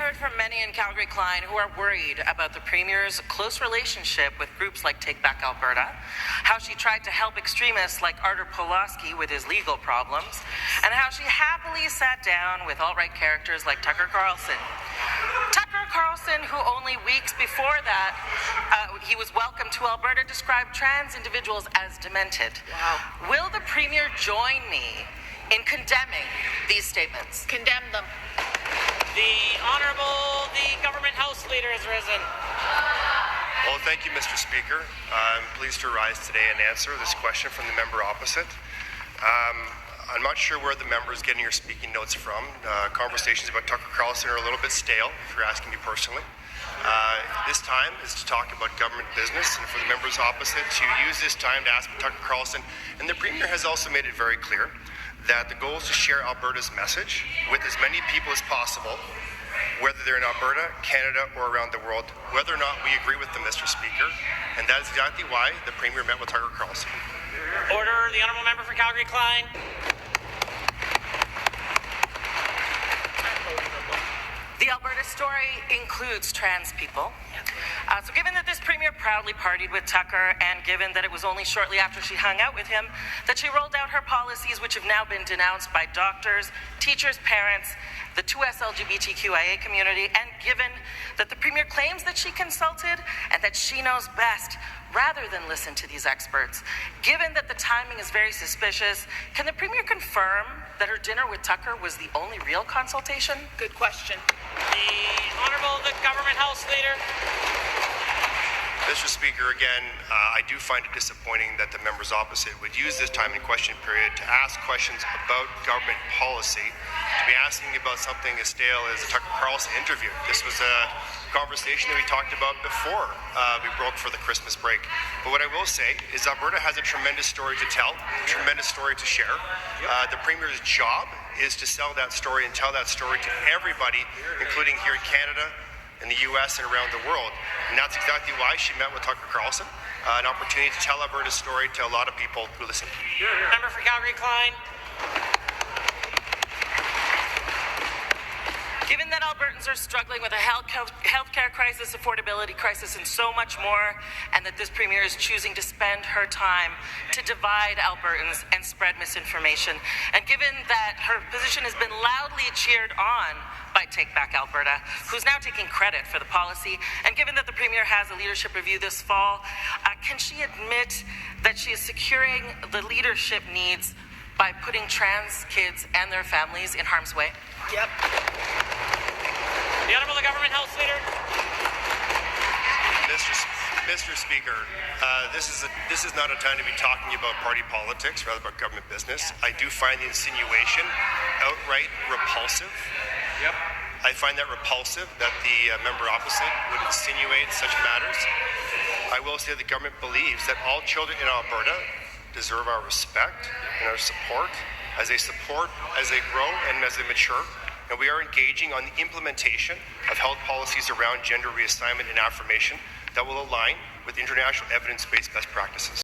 heard from many in Calgary-Klein who are worried about the Premier's close relationship with groups like Take Back Alberta, how she tried to help extremists like Artur Pawlowski with his legal problems, and how she happily sat down with alt-right characters like Tucker Carlson. Tucker Carlson, who only weeks before that he was welcomed to Alberta, described trans individuals as demented. Wow. Will the Premier join me in condemning these statements? Condemn them. The Government House Leader has risen. Well, thank you, Mr. Speaker. I'm pleased to rise today and answer this question from the member opposite. I'm not sure where the member is getting her speaking notes from. Conversations about Tucker Carlson are a little bit stale, if you're asking me personally. This time is to talk about government business, and for the members opposite to use this time to ask Tucker Carlson. And the Premier has also made it very clear that the goal is to share Alberta's message with as many people as possible, whether they're in Alberta, Canada, or around the world, whether or not we agree with them, Mr. Speaker. And that is exactly why the Premier met with Tucker Carlson. Order. The honourable member for Calgary-Klein. The Alberta story includes trans people. So given that this Premier proudly partied with Tucker, and given that it was only shortly after she hung out with him that she rolled out her policies, which have now been denounced by doctors, teachers, parents, the 2S LGBTQIA community, and given that the Premier claims that she consulted and that she knows best rather than listen to these experts, given that the timing is very suspicious, can the Premier confirm that her dinner with Tucker was the only real consultation? Good question. The Honourable the Government House Leader. Mr. Speaker, again, I do find it disappointing that the members opposite would use this time and question period to ask questions about government policy, to be asking about something as stale as a Tucker Carlson interview. This was a conversation that we talked about before we broke for the Christmas break. But what I will say is Alberta has a tremendous story to tell, a tremendous story to share. The Premier's job is to sell that story and tell that story to everybody, including here in Canada, in the U.S. and around the world. And that's exactly why she met with Tucker Carlson, an opportunity to tell Alberta's story to a lot of people who listen. Member for Calgary-Klein. Given that Albertans are struggling with a healthcare crisis, affordability crisis, and so much more, and that this Premier is choosing to spend her time to divide Albertans and spread misinformation, and given that her position has been loudly cheered on by Take Back Alberta, who's now taking credit for the policy, and given that the Premier has a leadership review this fall, can she admit that she is securing the leadership needs by putting trans kids and their families in harm's way? Yep. The Honourable the Government House Leader. Mr. Speaker, this is not a time to be talking about party politics, rather about government business. I do find the insinuation outright repulsive. Yep. I find that repulsive that the member opposite would insinuate such matters. I will say the government believes that all children in Alberta deserve our respect and our support as they grow and as they mature. And we are engaging on the implementation of health policies around gender reassignment and affirmation that will align with international evidence-based best practices.